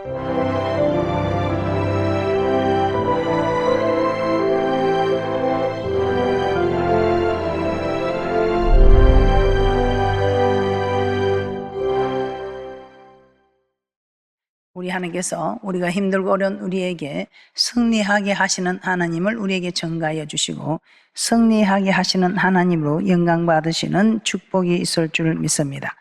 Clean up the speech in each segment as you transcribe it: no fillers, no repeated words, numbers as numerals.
우리 하나님께서 우리가 힘들고 어려운 우리에게 승리하게 하시는 하나님을 우리에게 전가하여 주시고 승리하게 하시는 하나님으로 영광 받으시는 축복이 있을 줄 믿습니다.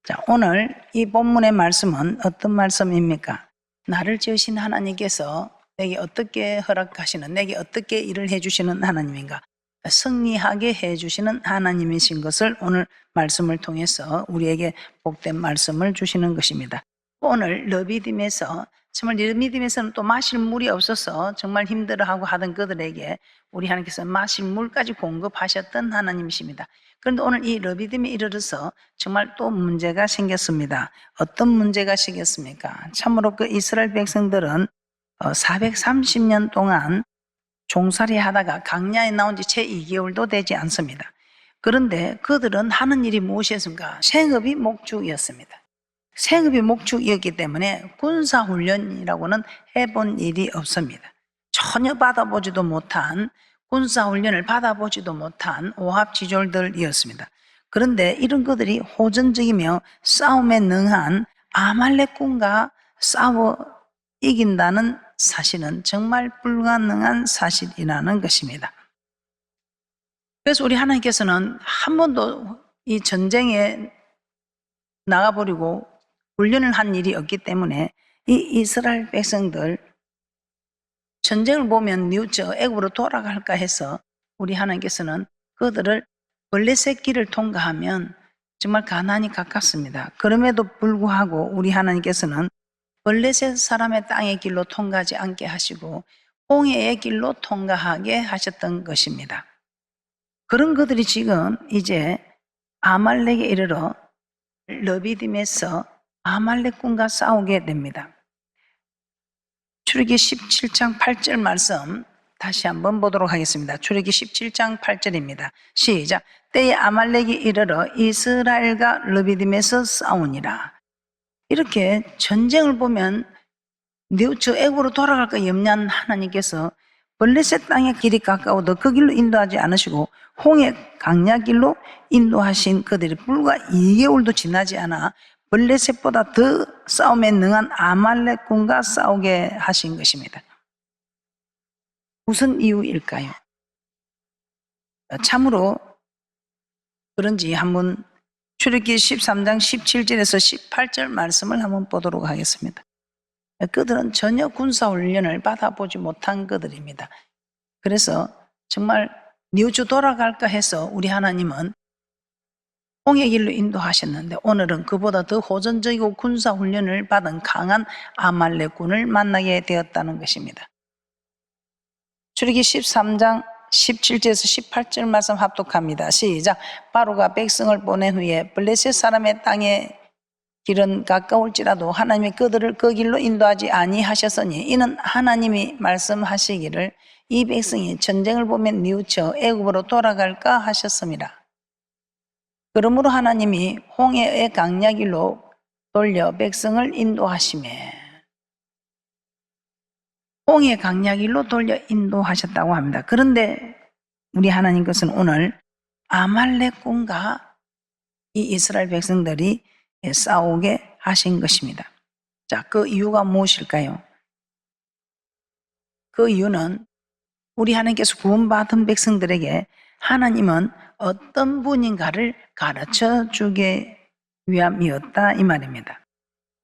자, 오늘 이 본문의 말씀은 어떤 말씀입니까? 나를 지으신 하나님께서 내게 어떻게 허락하시는, 내게 어떻게 일을 해주시는 하나님인가? 승리하게 해주시는 하나님이신 것을 오늘 말씀을 통해서 우리에게 복된 말씀을 주시는 것입니다. 오늘 르비딤에서 정말 르비딤에서는 또 마실 물이 없어서 정말 힘들어하고 하던 그들에게 우리 하나님께서 마실 물까지 공급하셨던 하나님이십니다. 그런데 오늘 이 르비딤에 이르러서 정말 또 문제가 생겼습니다. 어떤 문제가 생겼습니까? 참으로 그 이스라엘 백성들은 430년 동안 종살이 하다가 광야에 나온 지 채 2개월도 되지 않습니다. 그런데 그들은 하는 일이 무엇이었습니까? 생업이 목축이었습니다. 생업이 목축이었기 때문에 군사훈련이라고는 해본 일이 없습니다. 전혀 받아보지도 못한, 군사훈련을 받아보지도 못한 오합지졸들이었습니다. 그런데 이런 그들이 호전적이며 싸움에 능한 아말렉군과 싸워 이긴다는 사실은 정말 불가능한 사실이라는 것입니다. 그래서 우리 하나님께서는 한 번도 이 전쟁에 나가버리고 훈련을 한 일이 없기 때문에 이 이스라엘 백성들 전쟁을 보면 뉘우쳐 애굽으로 돌아갈까 해서 우리 하나님께서는 그들을 블레셋 길을 통과하면 정말 가나안이 가깝습니다. 그럼에도 불구하고 우리 하나님께서는 블레셋 사람의 땅의 길로 통과하지 않게 하시고 홍해의 길로 통과하게 하셨던 것입니다. 그런 그들이 지금 이제 아말렉에 이르러 르비딤에서 아말렉군과 싸우게 됩니다. 출애굽기 17장 8절 말씀 다시 한번 보도록 하겠습니다. 출애굽기 17장 8절입니다. 시작. 때에 아말렉이 이르러 이스라엘과 르비딤에서 싸우니라. 이렇게 전쟁을 보면 뉘우쳐 애굽으로 돌아갈까 염려한 하나님께서 블레셋 땅의 길이 가까워도 그 길로 인도하지 않으시고 홍해 광야 길로 인도하신 그들이 불과 2개월도 지나지 않아 블레셋보다 더 싸움에 능한 아말렉군과 싸우게 하신 것입니다. 무슨 이유일까요? 참으로 그런지 한번 출애굽기 13장 17절에서 18절 말씀을 한번 보도록 하겠습니다. 그들은 전혀 군사훈련을 받아보지 못한 그들입니다. 그래서 정말 뉘우쳐 돌아갈까 해서 우리 하나님은 홍해 길로 인도하셨는데 오늘은 그보다 더 호전적이고 군사훈련을 받은 강한 아말렉군을 만나게 되었다는 것입니다. 출애굽기 13장 17절에서 18절 말씀 합독합니다. 시작. 바로가 백성을 보낸 후에 블레셋 사람의 땅에 길은 가까울지라도 하나님이 그들을 그 길로 인도하지 아니하셨으니 이는 하나님이 말씀하시기를 이 백성이 전쟁을 보면 뉘우쳐 애굽으로 돌아갈까 하셨습니다. 그러므로 하나님이 홍해의 광야 길로 돌려 백성을 인도하시매 홍해 광야 길로 돌려 인도하셨다고 합니다. 그런데 우리 하나님께서는 오늘 아말렉군과 이 이스라엘 백성들이 싸우게 하신 것입니다. 자, 그 이유가 무엇일까요? 그 이유는 우리 하나님께서 구원받은 백성들에게 하나님은 어떤 분인가를 가르쳐 주기 위함이었다 이 말입니다.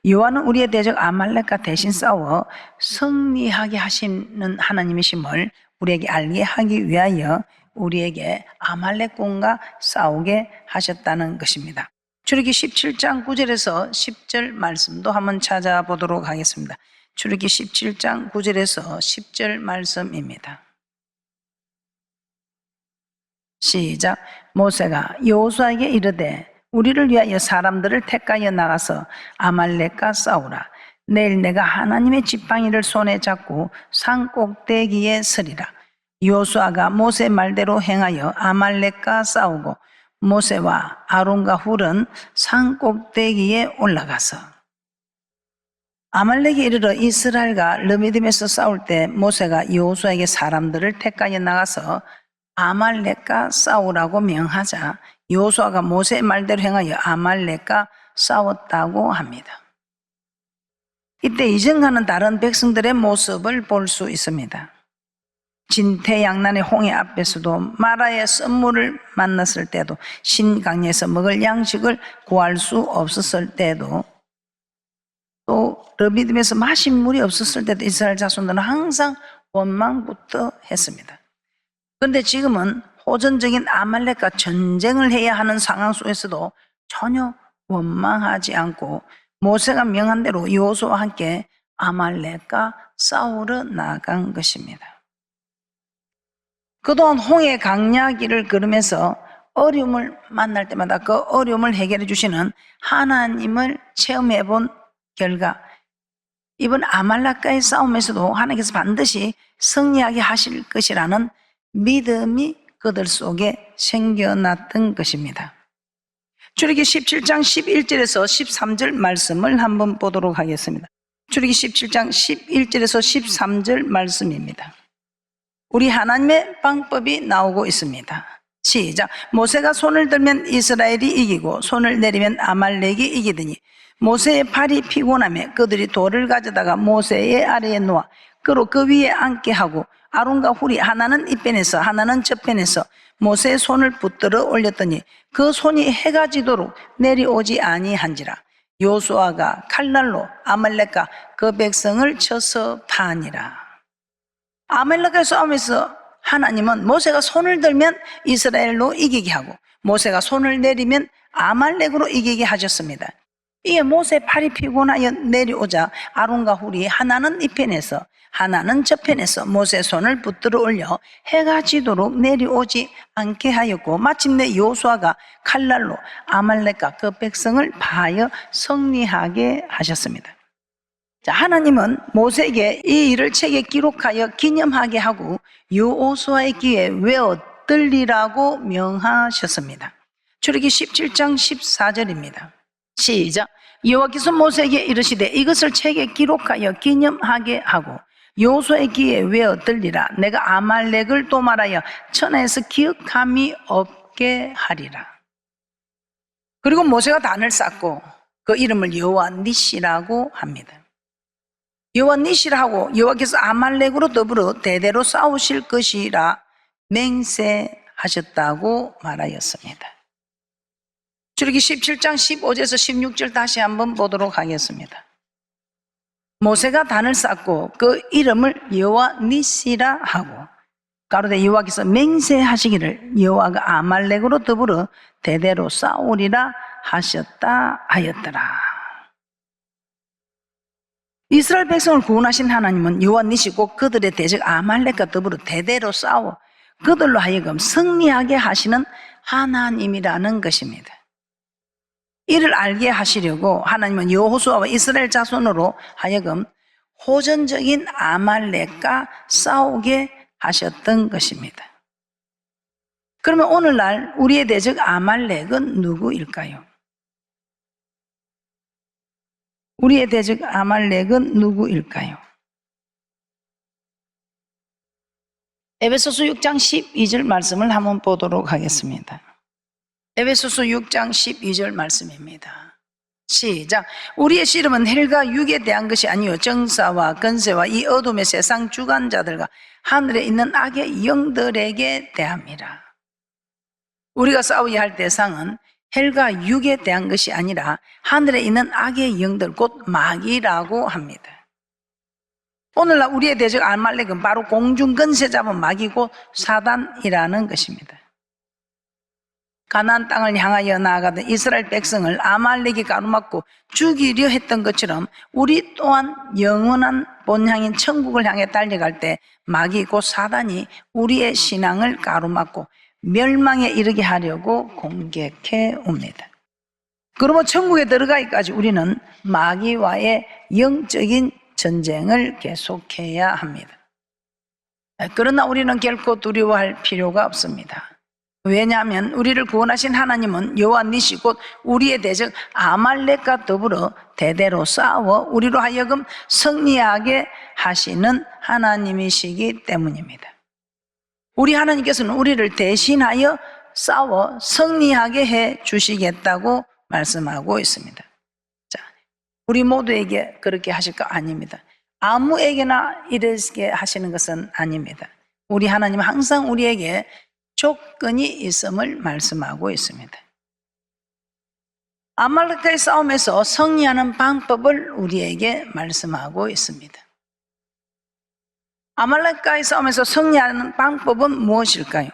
여호와는 우리의 대적 아말렉과 대신 싸워 승리하게 하시는 하나님이심을 우리에게 알게 하기 위하여 우리에게 아말렉군과 싸우게 하셨다는 것입니다. 출애굽기 17장 9절에서 10절 말씀도 한번 찾아보도록 하겠습니다. 출애굽기 17장 9절에서 10절 말씀입니다. 시작. 모세가 여호수아에게 이르되 우리를 위하여 사람들을 택하여 나가서 아말렉과 싸우라. 내일 내가 하나님의 지팡이를 손에 잡고 산 꼭대기에 서리라. 여호수아가 모세 말대로 행하여 아말렉과 싸우고 모세와 아론과 훌은 산 꼭대기에 올라가서 아말렉에 이르러 이스라엘과 르미딤에서 싸울 때 모세가 여호수아에게 사람들을 택하여 나가서 아말렉과 싸우라고 명하자 여호수아가 모세의 말대로 행하여 아말렉과 싸웠다고 합니다. 이때 이전과는 다른 백성들의 모습을 볼 수 있습니다. 진퇴양난의 홍해 앞에서도 마라의 썸물을 만났을 때도 신강에서 먹을 양식을 구할 수 없었을 때도 또 르비딤에서 마실 물이 없었을 때도 이스라엘 자손들은 항상 원망부터 했습니다. 그런데 지금은 호전적인 아말렉과 전쟁을 해야 하는 상황 속에서도 전혀 원망하지 않고 모세가 명한 대로 여호수아와 함께 아말렉과 싸우러 나간 것입니다. 그동안 홍해 강야길을 걸으면서 어려움을 만날 때마다 그 어려움을 해결해 주시는 하나님을 체험해 본 결과 이번 아말렉과의 싸움에서도 하나님께서 반드시 승리하게 하실 것이라는 믿음이 그들 속에 생겨났던 것입니다. 출애굽기 17장 11절에서 13절 말씀을 한번 보도록 하겠습니다. 출애굽기 17장 11절에서 13절 말씀입니다. 우리 하나님의 방법이 나오고 있습니다. 시작. 모세가 손을 들면 이스라엘이 이기고 손을 내리면 아말렉이 이기더니 모세의 팔이 피곤하며 그들이 돌을 가져다가 모세의 아래에 놓아 그로 그 위에 앉게 하고 아론과 훌이 하나는 이편에서 하나는 저편에서 모세의 손을 붙들어 올렸더니 그 손이 해가 지도록 내려오지 아니한지라. 여호수아가 칼날로 아말렉과 그 백성을 쳐서 파니라. 아말렉과 싸움에서 하나님은 모세가 손을 들면 이스라엘로 이기게 하고 모세가 손을 내리면 아말렉으로 이기게 하셨습니다. 이게 모세 팔이 피곤하여 내려오자 아론과 훌이 하나는 이편에서 하나는 저편에서 모세의 손을 붙들어 올려 해가 지도록 내려오지 않게 하였고 마침내 여호수아가 칼날로 아말렉과 그 백성을 파하여 승리하게 하셨습니다. 자, 하나님은 모세에게 이 일을 책에 기록하여 기념하게 하고 여호수아의 귀에 외어 들리라고 명하셨습니다. 출애굽기 17장 14절입니다. 시작. 여호와께서 모세에게 이르시되 이것을 책에 기록하여 기념하게 하고 여호수아의 귀에 외어 들리라. 내가 아말렉을 또 말하여 천하에서 기억함이 없게 하리라. 그리고 모세가 단을 쌓고 그 이름을 여호와 니시라고 합니다. 여호와 니시라 하고 여호와께서 아말렉으로 더불어 대대로 싸우실 것이라 맹세하셨다고 말하였습니다. 출애굽기 17장 15절에서 16절 다시 한번 보도록 하겠습니다. 모세가 단을 쌓고 그 이름을 여호와 니시라 하고 가로되 여호와께서 맹세하시기를 여호와가 아말렉으로 더불어 대대로 싸우리라 하셨다 하였더라. 이스라엘 백성을 구원하신 하나님은 여호와 니시고 그들의 대적 아말렉과 더불어 대대로 싸워 그들로 하여금 승리하게 하시는 하나님이라는 것입니다. 이를 알게 하시려고 하나님은 여호수아와 이스라엘 자손으로 하여금 호전적인 아말렉과 싸우게 하셨던 것입니다. 그러면 오늘날 우리의 대적 아말렉은 누구일까요? 우리의 대적 아말렉은 누구일까요? 에베소서 6장 12절 말씀을 한번 보도록 하겠습니다. 에베소서 6장 12절 말씀입니다. 시작. 우리의 씨름은 헬과 육에 대한 것이 아니요 정사와 권세와 이 어둠의 세상 주관자들과 하늘에 있는 악의 영들에게 대함이라. 우리가 싸워야 할 대상은 헬과 육에 대한 것이 아니라 하늘에 있는 악의 영들 곧 마귀라고 합니다. 오늘날 우리의 대적 아말렉은 바로 공중 권세 잡은 마귀고 사단이라는 것입니다. 가나안 땅을 향하여 나아가던 이스라엘 백성을 아말렉이 가로막고 죽이려 했던 것처럼 우리 또한 영원한 본향인 천국을 향해 달려갈 때 마귀 곧 사단이 우리의 신앙을 가로막고 멸망에 이르게 하려고 공격해 옵니다. 그러면 천국에 들어가기까지 우리는 마귀와의 영적인 전쟁을 계속해야 합니다. 그러나 우리는 결코 두려워할 필요가 없습니다. 왜냐하면 우리를 구원하신 하나님은 여호와 니시 곧 우리의 대적 아말렉과 더불어 대대로 싸워 우리로 하여금 승리하게 하시는 하나님이시기 때문입니다. 우리 하나님께서는 우리를 대신하여 싸워 승리하게 해 주시겠다고 말씀하고 있습니다. 자, 우리 모두에게 그렇게 하실까? 아닙니다. 아무에게나 이렇게 하시는 것은 아닙니다. 우리 하나님은 항상 우리에게 조건이 있음을 말씀하고 있습니다. 아말렉과의 싸움에서 승리하는 방법을 우리에게 말씀하고 있습니다. 아말렉과의 싸움에서 승리하는 방법은 무엇일까요?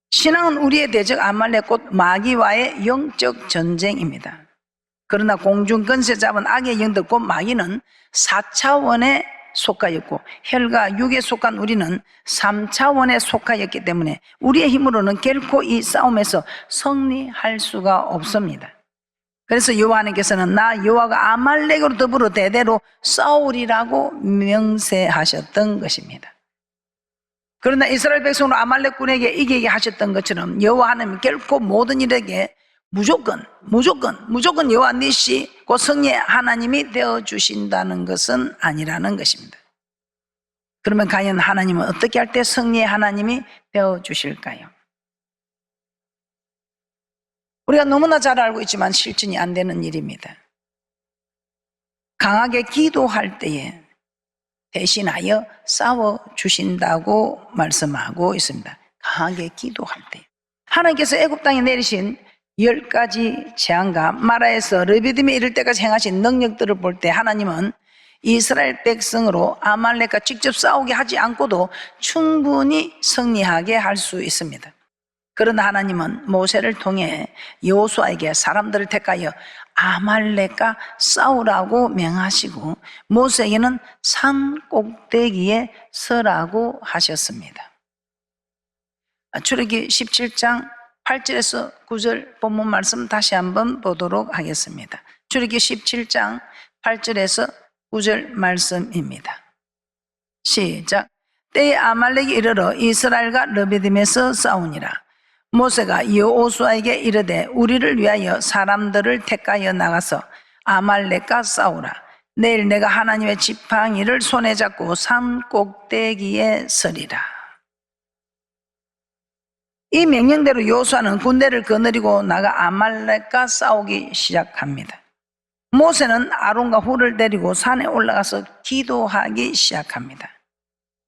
신앙은 우리의 대적 아말렉 곧 마귀와의 영적 전쟁입니다. 그러나 공중 근세 잡은 악의 영들 곧 마귀는 4차원에 속하였고 혈과 육에 속한 우리는 3차원에 속하였기 때문에 우리의 힘으로는 결코 이 싸움에서 승리할 수가 없습니다. 그래서 여호와 하나님께서는 나 여호와가 아말렉으로 더불어 대대로 싸우리라고 명세하셨던 것입니다. 그러나 이스라엘 백성으로 아말렉군에게 이기게 하셨던 것처럼 여호와 하나님은 결코 모든 일에게 무조건 여호와 니시 곧 승리의 하나님이 되어주신다는 것은 아니라는 것입니다. 그러면 과연 하나님은 어떻게 할 때 승리의 하나님이 되어주실까요? 우리가 너무나 잘 알고 있지만 실천이 안 되는 일입니다. 강하게 기도할 때에 대신하여 싸워주신다고 말씀하고 있습니다. 강하게 기도할 때 하나님께서 애굽 땅에 내리신 10가지 재앙과 마라에서 르비딤에 이를 때까지 행하신 능력들을 볼 때 하나님은 이스라엘 백성으로 아말렉과 직접 싸우게 하지 않고도 충분히 승리하게 할 수 있습니다. 그러나 하나님은 모세를 통해 여호수아에게 사람들을 택하여 아말렉과 싸우라고 명하시고 모세에게는 산 꼭대기에 서라고 하셨습니다. 출애굽기 17장 8절에서 9절 본문 말씀 다시 한번 보도록 하겠습니다. 출애굽기 17장 8절에서 9절 말씀입니다. 시작. 때에 아말렉이 이르러 이스라엘과 르비딤에서 싸우니라. 모세가 여호수아에게 이르되 우리를 위하여 사람들을 택하여 나가서 아말렉과 싸우라. 내일 내가 하나님의 지팡이를 손에 잡고 산 꼭대기에 서리라. 이 명령대로 여호수아는 군대를 거느리고 나가 아말렉과 싸우기 시작합니다. 모세는 아론과 훌을 데리고 산에 올라가서 기도하기 시작합니다.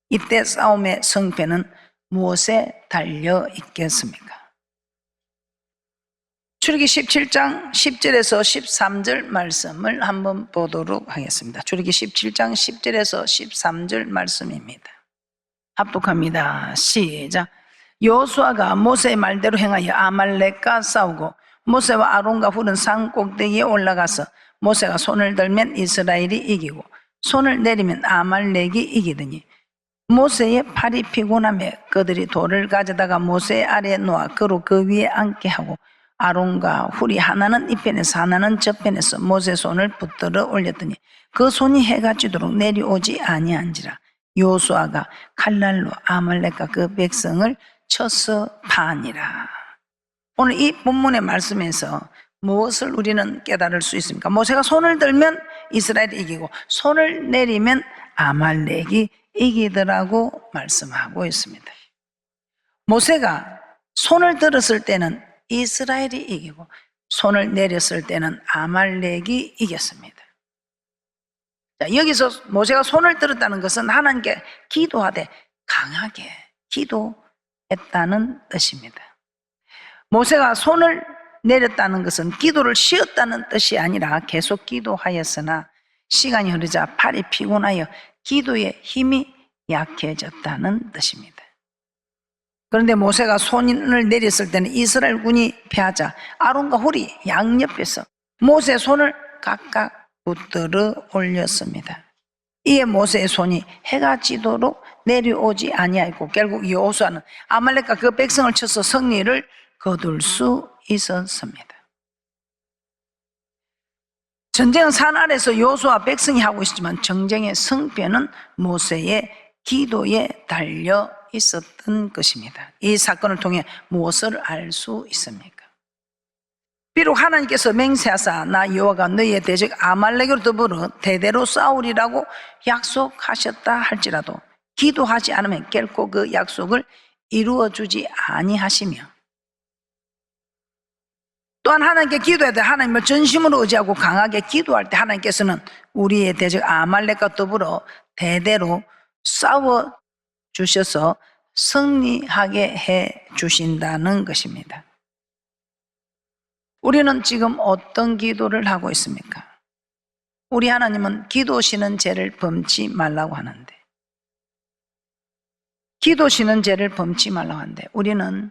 이때 싸움의 승패는 무엇에 달려 있겠습니까? 출애굽기 17장 10절에서 13절 말씀을 한번 보도록 하겠습니다. 출애굽기 17장 10절에서 13절 말씀입니다. 합독합니다. 시작. 여호수아가 모세의 말대로 행하여 아말렉과 싸우고 모세와 아론과 훌은 산 꼭대기에 올라가서 모세가 손을 들면 이스라엘이 이기고 손을 내리면 아말렉이 이기더니 모세의 팔이 피곤하며 그들이 돌을 가져다가 모세 아래에 놓아 그로 그 위에 앉게 하고 아론과 훌이 하나는 이편에서 하나는 저편에서 모세 손을 붙들어 올렸더니 그 손이 해가 지도록 내려오지 아니한지라. 여호수아가 칼날로 아말렉과 그 백성을 쳐서 파니라. 오늘 이 본문의 말씀에서 무엇을 우리는 깨달을 수 있습니까? 모세가 손을 들면 이스라엘이 이기고 손을 내리면 아말렉이 이기더라고 말씀하고 있습니다. 모세가 손을 들었을 때는 이스라엘이 이기고 손을 내렸을 때는 아말렉이 이겼습니다. 자, 여기서 모세가 손을 들었다는 것은 하나님께 기도하되 강하게 기도했다는 뜻입니다. 모세가 손을 내렸다는 것은 기도를 쉬었다는 뜻이 아니라 계속 기도하였으나 시간이 흐르자 팔이 피곤하여 기도의 힘이 약해졌다는 뜻입니다. 그런데 모세가 손을 내렸을 때는 이스라엘 군이 패하자 아론과 훌이 양옆에서 모세의 손을 각각 붙들어 올렸습니다. 이에 모세의 손이 해가 지도록 내려오지 아니하였고 결국 여호수아는 아말렉과 그 백성을 쳐서 승리를 거둘 수 있었습니다. 전쟁은 산 아래에서 여호수아 백성이 하고 있지만 전쟁의 승패는 모세의 기도에 달려 있었던 것입니다. 이 사건을 통해 무엇을 알 수 있습니까? 비록 하나님께서 맹세하사 나 여호와가 너희의 대적 아말렉으로 더불어 대대로 싸우리라고 약속하셨다 할지라도 기도하지 않으면 결코 그 약속을 이루어주지 아니하시며, 또한 하나님께 기도할 때 하나님을 전심으로 의지하고 강하게 기도할 때 하나님께서는 우리의 대적 아말렉과 더불어 대대로 싸워 주셔서 승리하게 해 주신다는 것입니다. 우리는 지금 어떤 기도를 하고 있습니까? 우리 하나님은 기도시는 죄를 범치 말라고 하는데, 기도시는 죄를 범치 말라고 하는데 우리는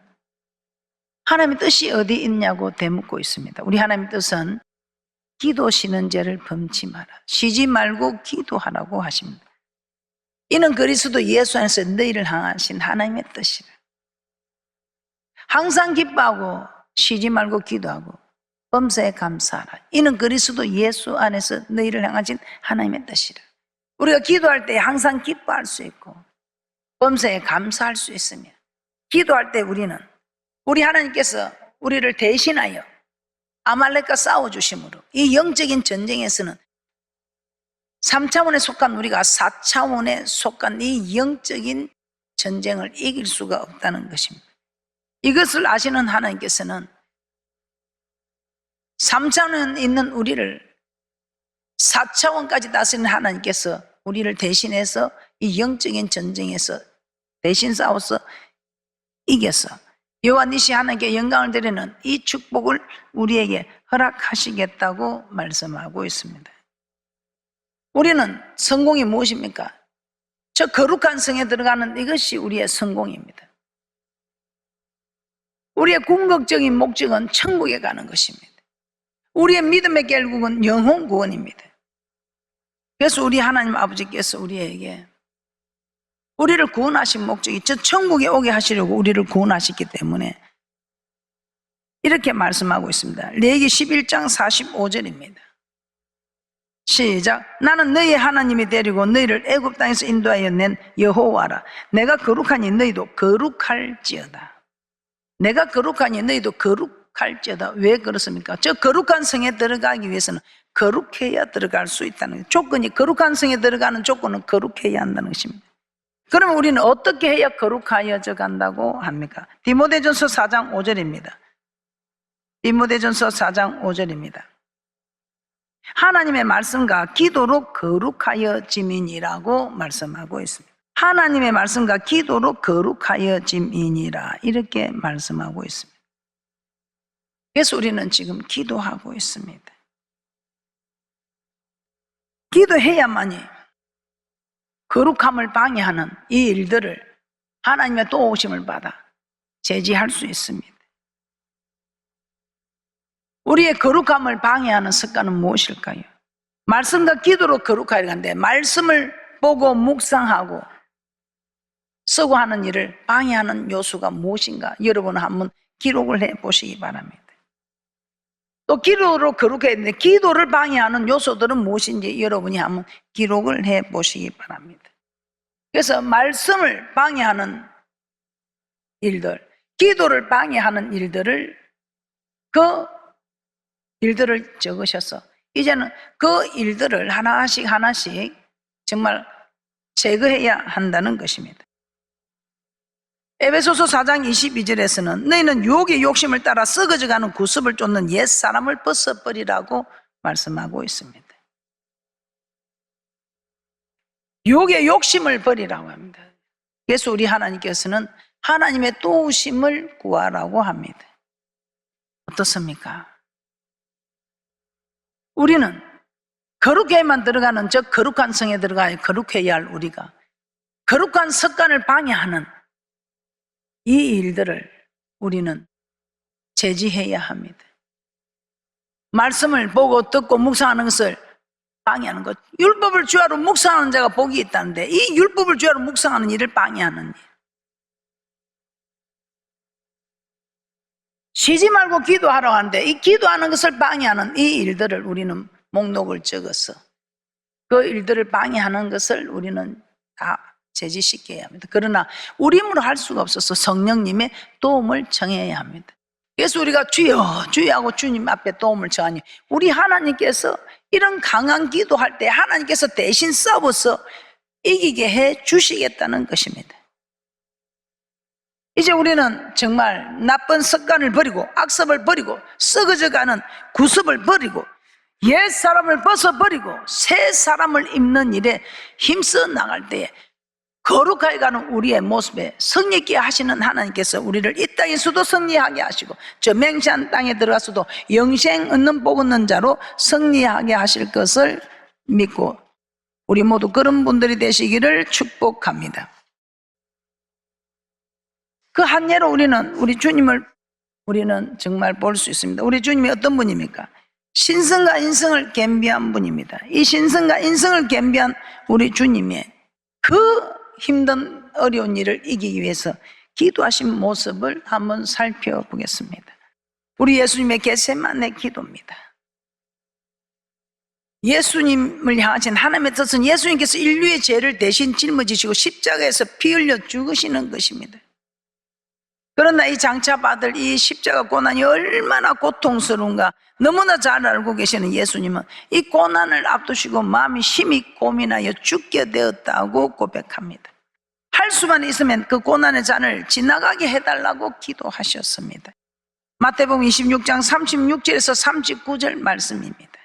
하나님의 뜻이 어디 있냐고 되묻고 있습니다. 우리 하나님의 뜻은 기도시는 죄를 범치 마라, 쉬지 말고 기도하라고 하십니다. 이는 그리스도 예수 안에서 너희를 향하신 하나님의 뜻이라. 항상 기뻐하고 쉬지 말고 기도하고 범사에 감사하라. 이는 그리스도 예수 안에서 너희를 향하신 하나님의 뜻이라. 우리가 기도할 때 항상 기뻐할 수 있고 범사에 감사할 수 있으며, 기도할 때 우리 하나님께서 우리를 대신하여 아말렉과 싸워주심으로 이 영적인 전쟁에서는 3차원에 속한 우리가 4차원에 속한 이 영적인 전쟁을 이길 수가 없다는 것입니다. 이것을 아시는 하나님께서는 3차원에 있는 우리를 4차원까지 다스리는 하나님께서 우리를 대신해서 이 영적인 전쟁에서 대신 싸워서 이겨서 여호와 니시 하나님께 영광을 드리는 이 축복을 우리에게 허락하시겠다고 말씀하고 있습니다. 우리는 성공이 무엇입니까? 저 거룩한 성에 들어가는 이것이 우리의 성공입니다. 우리의 궁극적인 목적은 천국에 가는 것입니다. 우리의 믿음의 결국은 영혼 구원입니다. 그래서 우리 하나님 아버지께서 우리에게 우리를 구원하신 목적이 저 천국에 오게 하시려고 우리를 구원하셨기 때문에 이렇게 말씀하고 있습니다. 레위기 11장 45절입니다. 시작. 나는 너희의 하나님이 되리고 너희를 애굽 땅에서 인도하여 낸 여호와라. 내가 거룩하니 너희도 거룩할지어다. 내가 거룩하니 너희도 거룩할지어다. 왜 그렇습니까? 저 거룩한 성에 들어가기 위해서는 거룩해야 들어갈 수 있다는 조건이, 거룩한 성에 들어가는 조건은 거룩해야 한다는 것입니다. 그러면 우리는 어떻게 해야 거룩하여져 간다고 합니까? 디모데전서 4장 5절입니다. 디모데전서 4장 5절입니다. 하나님의 말씀과 기도로 거룩하여짐이니라고 말씀하고 있습니다. 하나님의 말씀과 기도로 거룩하여짐이니라, 이렇게 말씀하고 있습니다. 그래서 우리는 지금 기도하고 있습니다. 기도해야만이 거룩함을 방해하는 이 일들을 하나님의 도우심을 받아 제지할 수 있습니다. 우리의 거룩함을 방해하는 습관은 무엇일까요? 말씀과 기도로 거룩하려 하는데 말씀을 보고 묵상하고 쓰고 하는 일을 방해하는 요소가 무엇인가? 여러분 한번 기록을 해보시기 바랍니다. 또 기도로 거룩해야 되는데 기도를 방해하는 요소들은 무엇인지 여러분이 한번 기록을 해보시기 바랍니다. 그래서 말씀을 방해하는 일들, 기도를 방해하는 일들을 적으셔서 이제는 그 일들을 하나씩 정말 제거해야 한다는 것입니다. 에베소서 4장 22절에서는 너희는 유혹의 욕심을 따라 썩어져가는 구습을 쫓는 옛사람을 벗어버리라고 말씀하고 있습니다. 유혹의 욕심을 버리라고 합니다. 그래서 우리 하나님께서는 하나님의 도우심을 구하라고 합니다. 어떻습니까? 우리는 거룩해야만 들어가는 저 거룩한 성에 들어가야 거룩해야 할 우리가 거룩한 습관을 방해하는 이 일들을 우리는 제지해야 합니다. 말씀을 보고 듣고 묵상하는 것을 방해하는 것, 율법을 주야로 묵상하는 자가 복이 있다는데 이 율법을 주야로 묵상하는 일을 방해하는 일, 쉬지 말고 기도하라고 하는데 이 기도하는 것을 방해하는 이 일들을 우리는 목록을 적어서 그 일들을 방해하는 것을 우리는 다 제지시켜야 합니다. 그러나 우리 힘으로 할 수가 없어서 성령님의 도움을 청해야 합니다. 그래서 우리가 주여 주여 하고 주님 앞에 도움을 청하니 우리 하나님께서 이런 강한 기도할 때 하나님께서 대신 싸워서 이기게 해 주시겠다는 것입니다. 이제 우리는 정말 나쁜 습관을 버리고 악습을 버리고 썩어져가는 구습을 버리고 옛 사람을 벗어버리고 새 사람을 입는 일에 힘써 나갈 때에 거룩하게 가는 우리의 모습에 성령있게 하시는 하나님께서 우리를 이 땅에서도 승리하게 하시고 저 맹세한 땅에 들어가서도 영생 얻는 복 얻는 자로 승리하게 하실 것을 믿고 우리 모두 그런 분들이 되시기를 축복합니다. 그 한 예로 우리는 우리 주님을 우리는 정말 볼 수 있습니다. 우리 주님이 어떤 분입니까? 신성과 인성을 겸비한 분입니다. 이 신성과 인성을 겸비한 우리 주님의 그 힘든 어려운 일을 이기기 위해서 기도하신 모습을 한번 살펴보겠습니다. 우리 예수님의 겟세마네 기도입니다. 예수님을 향하신 하나님의 뜻은 예수님께서 인류의 죄를 대신 짊어지시고 십자가에서 피 흘려 죽으시는 것입니다. 그러나 이 장차받을 이 십자가 고난이 얼마나 고통스러운가 너무나 잘 알고 계시는 예수님은 이 고난을 앞두시고 마음이 심히 고민하여 죽게 되었다고 고백합니다. 할 수만 있으면 그 고난의 잔을 지나가게 해달라고 기도하셨습니다. 마태복음 26장 36절에서 39절 말씀입니다.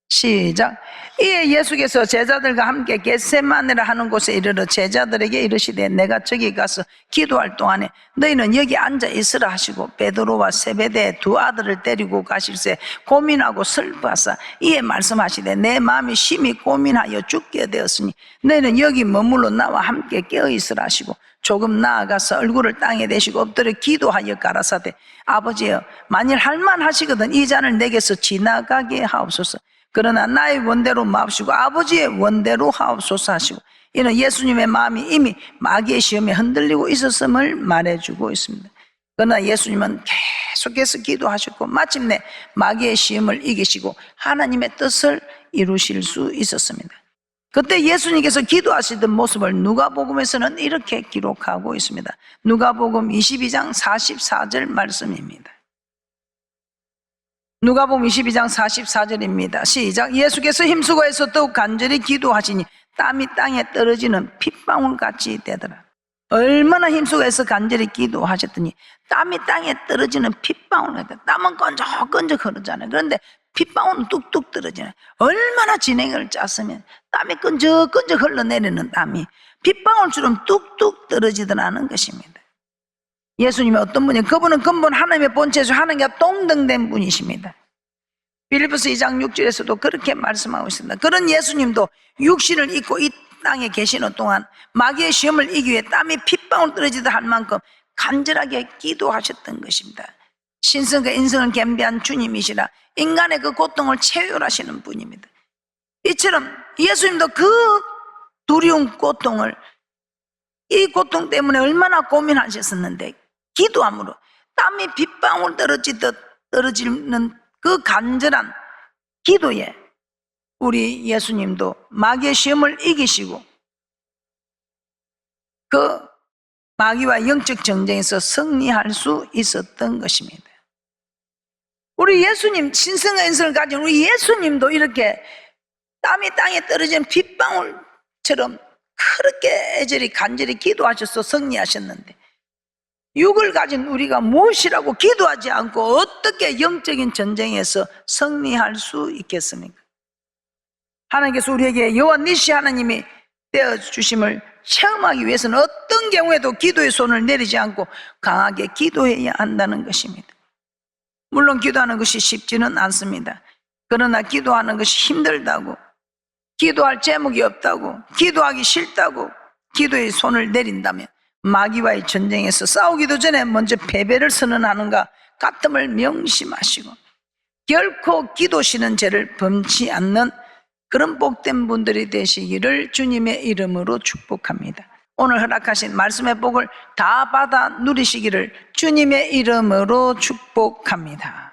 시작. 이에 예수께서 제자들과 함께 겟세마네라 하는 곳에 이르러 제자들에게 이르시되 내가 저기 가서 기도할 동안에 너희는 여기 앉아 있으라 하시고 베드로와 세베대의 두 아들을 데리고 가실새 고민하고 슬퍼하사 이에 말씀하시되 내 마음이 심히 고민하여 죽게 되었으니 너희는 여기 머물러 나와 함께 깨어 있으라 하시고 조금 나아가서 얼굴을 땅에 대시고 엎드려 기도하여 가라사대 아버지여 만일 할만하시거든 이 잔을 내게서 지나가게 하옵소서. 그러나 나의 원대로 마옵시고 아버지의 원대로 하옵소서 하시고 이는 예수님의 마음이 이미 마귀의 시험에 흔들리고 있었음을 말해주고 있습니다. 그러나 예수님은 계속해서 기도하셨고 마침내 마귀의 시험을 이기시고 하나님의 뜻을 이루실 수 있었습니다. 그때 예수님께서 기도하시던 모습을 누가복음에서는 이렇게 기록하고 있습니다. 누가복음 22장 44절 말씀입니다. 누가복음 22장 44절입니다. 시작. 예수께서 힘쓰고 해서 더욱 간절히 기도하시니 땀이 땅에 떨어지는 핏방울같이 되더라. 얼마나 힘쓰고 해서 간절히 기도하셨더니 땀이 땅에 떨어지는 핏방울같이 땀은 끈적끈적 흐르잖아요. 그런데 핏방울은 뚝뚝 떨어지네. 얼마나 진행을 짰으면 땀이 끈적끈적 흘러내리는 땀이 핏방울처럼 뚝뚝 떨어지더라는 것입니다. 예수님이 어떤 분이에요? 그분은 근본 하나님의 본체에서 하나님과 동등된 분이십니다. 빌립보서 2장 6절에서도 그렇게 말씀하고 있습니다. 그런 예수님도 육신을 입고 이 땅에 계시는 동안 마귀의 시험을 이기기 위해 땀이 핏방울 떨어지다 할 만큼 간절하게 기도하셨던 것입니다. 신성과 인성을 겸비한 주님이시라 인간의 그 고통을 체휼하시는 분입니다. 이처럼 예수님도 그 두려운 고통을 이 고통 때문에 얼마나 고민하셨었는데 기도함으로 땀이 빗방울 떨어지는 그 간절한 기도에 우리 예수님도 마귀의 시험을 이기시고 그 마귀와 영적 전쟁에서 승리할 수 있었던 것입니다. 우리 예수님 신성과 인성을 가진 우리 예수님도 이렇게 땀이 땅에 떨어지는 빗방울처럼 그렇게 애절히 간절히 기도하셔서 승리하셨는데 육을 가진 우리가 무엇이라고 기도하지 않고 어떻게 영적인 전쟁에서 승리할 수 있겠습니까? 하나님께서 우리에게 여호와 니시 하나님이 되어주심을 체험하기 위해서는 어떤 경우에도 기도의 손을 내리지 않고 강하게 기도해야 한다는 것입니다. 물론 기도하는 것이 쉽지는 않습니다. 그러나 기도하는 것이 힘들다고, 기도할 제목이 없다고, 기도하기 싫다고 기도의 손을 내린다면 마귀와의 전쟁에서 싸우기도 전에 먼저 패배를 선언하는가 같음을 명심하시고 결코 기도시는 죄를 범치 않는 그런 복된 분들이 되시기를 주님의 이름으로 축복합니다. 오늘 허락하신 말씀의 복을 다 받아 누리시기를 주님의 이름으로 축복합니다.